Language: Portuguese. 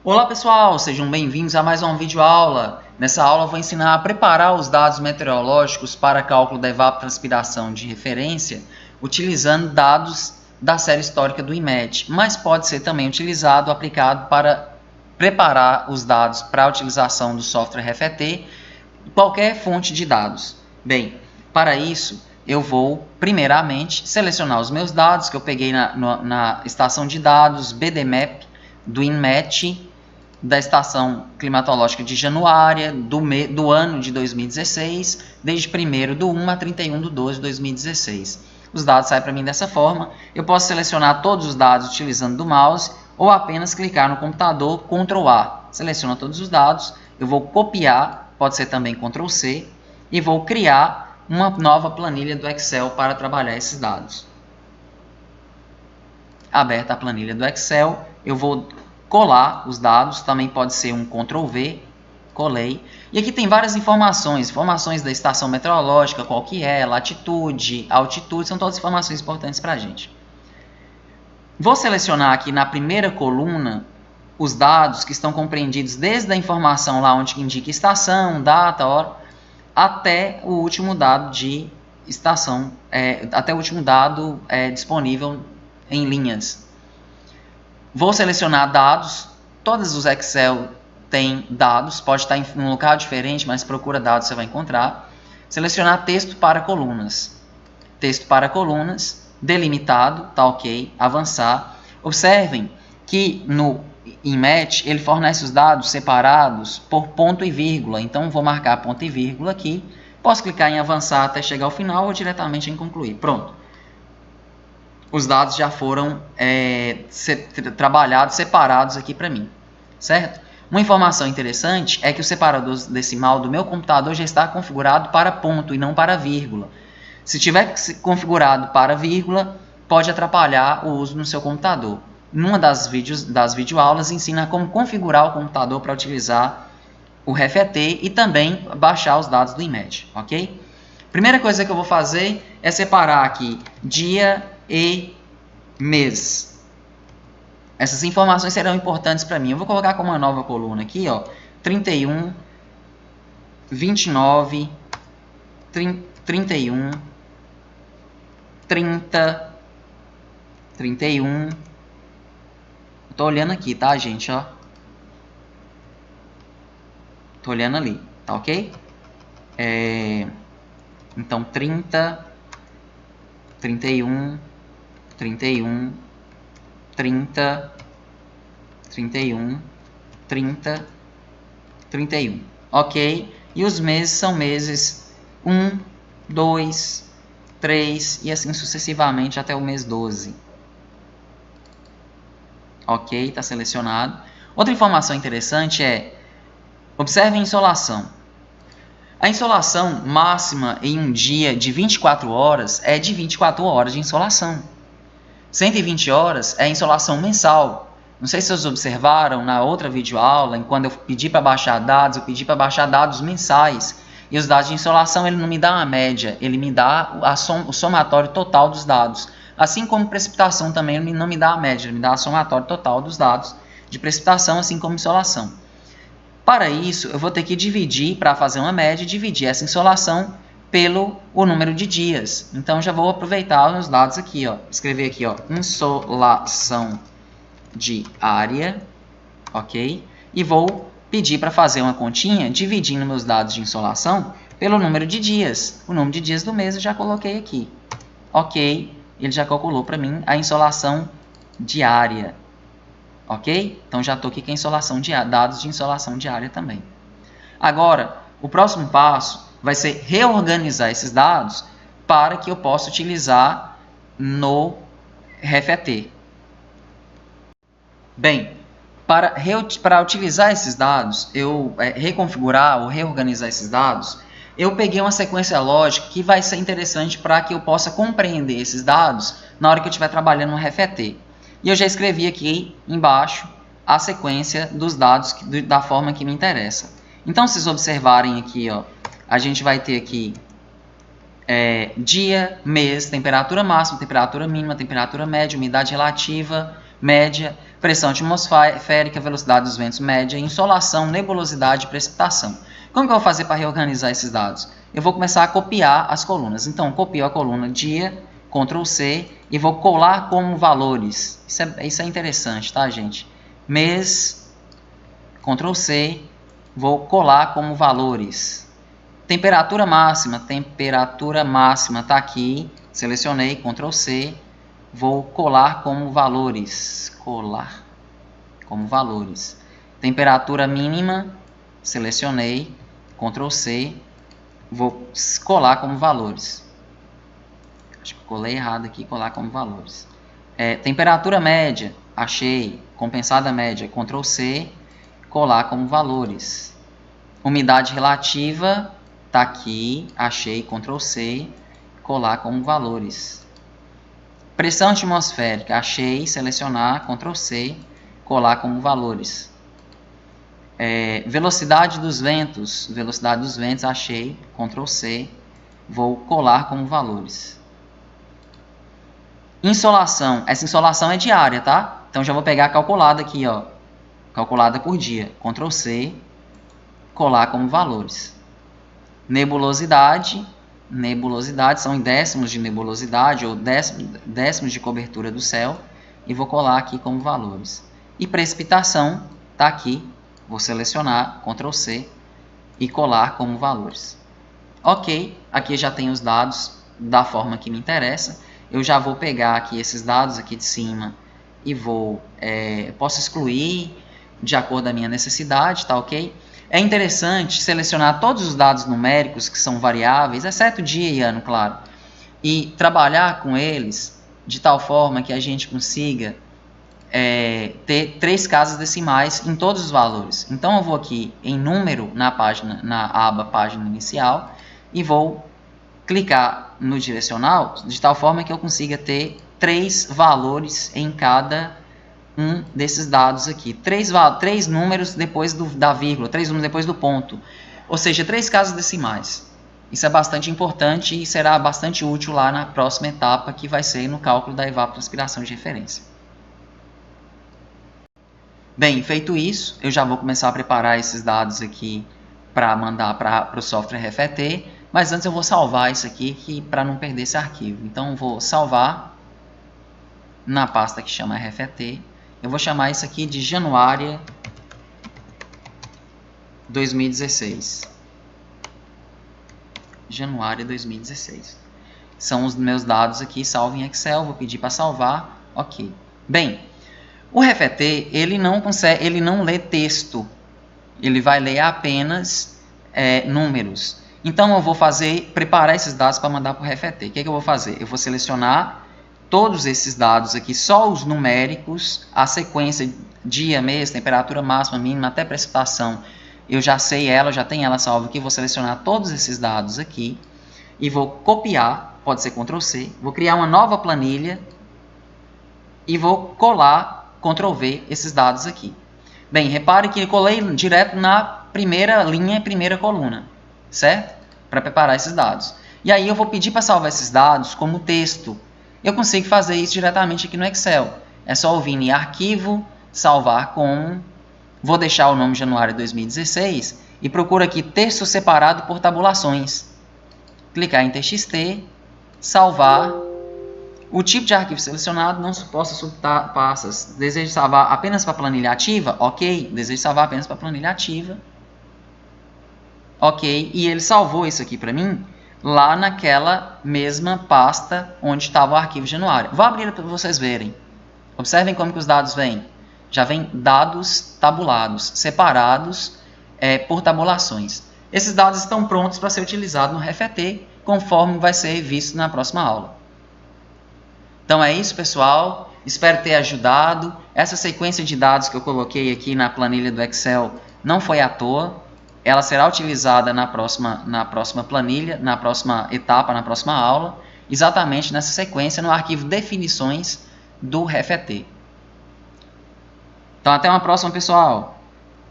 Olá pessoal, sejam bem-vindos a mais uma videoaula. Nessa aula eu vou ensinar a preparar os dados meteorológicos para cálculo da evapotranspiração de referência, utilizando dados da série histórica do IMET, mas pode ser também utilizado, aplicado para preparar os dados para a utilização do software RFET, qualquer fonte de dados. Bem, para isso eu vou primeiramente selecionar os meus dados que eu peguei na estação de dados BDMAP do INMET, da estação climatológica de Januária, do ano de 2016, desde 1º/1 a 31/12/2016. Os dados saem para mim dessa forma. Eu posso selecionar todos os dados utilizando do mouse ou apenas clicar no computador, Ctrl A. Seleciona todos os dados, eu vou copiar, pode ser também Ctrl C, e vou criar uma nova planilha do Excel para trabalhar esses dados. Aberta a planilha do Excel, eu vou colar os dados, também pode ser um Ctrl V, colei. E aqui tem várias informações da estação meteorológica, qual que é, latitude, altitude, são todas informações importantes para a gente. Vou selecionar aqui na primeira coluna os dados que estão compreendidos desde a informação lá onde indica estação, data, hora, até o último dado de estação, até o último dado disponível em linhas. Vou selecionar dados, todos os Excel têm dados, pode estar em um local diferente, mas procura dados, você vai encontrar. Selecionar texto para colunas. Texto para colunas, delimitado, tá ok, avançar. Observem que no IMET ele fornece os dados separados por ponto e vírgula, então vou marcar ponto e vírgula aqui. Posso clicar em avançar até chegar ao final ou diretamente em concluir. Pronto. Os dados já foram trabalhados, separados aqui para mim, certo? Uma informação interessante é que o separador decimal do meu computador já está configurado para ponto e não para vírgula. Se tiver configurado para vírgula, pode atrapalhar o uso no seu computador. Numa das videoaulas ensina como configurar o computador para utilizar o RFET e também baixar os dados do IMET, ok? Primeira coisa que eu vou fazer é separar aqui dia e mês. Essas informações serão importantes para mim. Eu vou colocar como uma nova coluna aqui, ó, 31, 29, 31, 30, 31. Tô olhando aqui, tá, gente, ó. Tô olhando ali, tá ok? Então, 30, 31, 31, 30, 31, 30, 31. Ok? E os meses são meses 1, 2, 3 e assim sucessivamente até o mês 12. Ok? Está selecionado. Outra informação interessante observe a insolação. A insolação máxima em um dia de 24 horas é de 24 horas de insolação. 120 horas é a insolação mensal. Não sei se vocês observaram na outra videoaula, quando eu pedi para baixar dados, eu pedi para baixar dados mensais. E os dados de insolação ele não me dá uma média, ele me dá o somatório total dos dados. Assim como precipitação também ele não me dá a média, ele me dá o somatório total dos dados de precipitação, assim como insolação. Para isso, eu vou ter que dividir, para fazer uma média, dividir essa insolação pelo o número de dias. Então, já vou aproveitar os dados aqui, ó. Escrever aqui, ó, insolação diária, ok? E vou pedir para fazer uma continha, dividindo meus dados de insolação pelo número de dias. O número de dias do mês eu já coloquei aqui, ok? Ele já calculou para mim a insolação diária. Ok? Então, já estou aqui com a insolação diária, dados de insolação diária também. Agora, o próximo passo vai ser reorganizar esses dados para que eu possa utilizar no RFET. Bem, para utilizar esses dados, reconfigurar ou reorganizar esses dados, eu peguei uma sequência lógica que vai ser interessante para que eu possa compreender esses dados na hora que eu estiver trabalhando no RFET. E eu já escrevi aqui embaixo a sequência dos dados da forma que me interessa. Então, se vocês observarem aqui, ó, a gente vai ter aqui dia, mês, temperatura máxima, temperatura mínima, temperatura média, umidade relativa, média, pressão atmosférica, velocidade dos ventos média, insolação, nebulosidade e precipitação. Como que eu vou fazer para reorganizar esses dados? Eu vou começar a copiar as colunas. Então, copio a coluna dia, Ctrl C, e vou colar como valores. Isso é interessante, tá, gente? Mês, Ctrl C, vou colar como valores. Temperatura máxima está aqui. Selecionei, Ctrl C, vou colar como valores. Colar como valores. Temperatura mínima, selecionei, Ctrl C, vou colar como valores. Acho que colei errado aqui, colar como valores. Temperatura média, achei, compensada média, Ctrl C, colar como valores. Umidade relativa, tá aqui, achei, Ctrl C, colar como valores. Pressão atmosférica, achei, selecionar, Ctrl C, colar como valores. Velocidade dos ventos, achei, Ctrl C, vou colar como valores. Insolação, essa insolação é diária, tá? Então já vou pegar a calculada aqui, ó, calculada por dia, Ctrl C, colar como valores. Nebulosidade são em décimos de nebulosidade ou décimos de cobertura do céu, e vou colar aqui como valores. E precipitação tá aqui, vou selecionar, Ctrl C, e colar como valores. Ok, aqui já tem os dados da forma que me interessa. Eu já vou pegar aqui esses dados aqui de cima e posso excluir de acordo com a minha necessidade, tá ok? É interessante selecionar todos os dados numéricos que são variáveis, exceto dia e ano, claro, e trabalhar com eles de tal forma que a gente consiga ter 3 casas decimais em todos os valores. Então eu vou aqui em número na aba página inicial e vou clicar no direcional de tal forma que eu consiga ter 3 valores em cada um desses dados aqui. 3 números depois da vírgula, 3 números depois do ponto. Ou seja, 3 casas decimais. Isso é bastante importante e será bastante útil lá na próxima etapa, que vai ser no cálculo da evapotranspiração de referência. Bem, feito isso, eu já vou começar a preparar esses dados aqui para mandar para o software RFET. Mas antes eu vou salvar isso aqui para não perder esse arquivo. Então vou salvar na pasta que chama RFET. Eu vou chamar isso aqui de Januária 2016. Januária 2016. São os meus dados aqui, salvo em Excel. Vou pedir para salvar. Ok. Bem, o RFET ele não lê texto. Ele vai ler apenas números. Então eu vou preparar esses dados para mandar para o RFET. O que eu vou fazer? Eu vou selecionar todos esses dados aqui, só os numéricos, a sequência dia, mês, temperatura máxima, mínima, até precipitação. Eu já sei ela, já tenho ela salva aqui. Vou selecionar todos esses dados aqui e vou copiar, pode ser Ctrl C. Vou criar uma nova planilha e vou colar, Ctrl V, esses dados aqui. Bem, repare que eu colei direto na primeira linha e primeira coluna, certo? Para preparar esses dados. E aí eu vou pedir para salvar esses dados como texto. Eu consigo fazer isso diretamente aqui no Excel. É só eu vir em Arquivo, Salvar como. Vou deixar o nome Januário 2016 e procuro aqui Texto separado por tabulações. Clicar em TXT, salvar. O tipo de arquivo selecionado não suporta subpastas. Desejo salvar apenas para planilha ativa? Ok. Desejo salvar apenas para planilha ativa. Ok, e ele salvou isso aqui para mim lá naquela mesma pasta onde estava o arquivo Januário. Vou abrir para vocês verem. Observem como que os dados vêm. Já vem dados tabulados, separados por tabulações. Esses dados estão prontos para ser utilizados no RFET, conforme vai ser visto na próxima aula. Então é isso, pessoal. Espero ter ajudado. Essa sequência de dados que eu coloquei aqui na planilha do Excel não foi à toa. Ela será utilizada na próxima planilha, na próxima etapa, na próxima aula, exatamente nessa sequência no arquivo definições do RFET. Então até uma próxima, pessoal!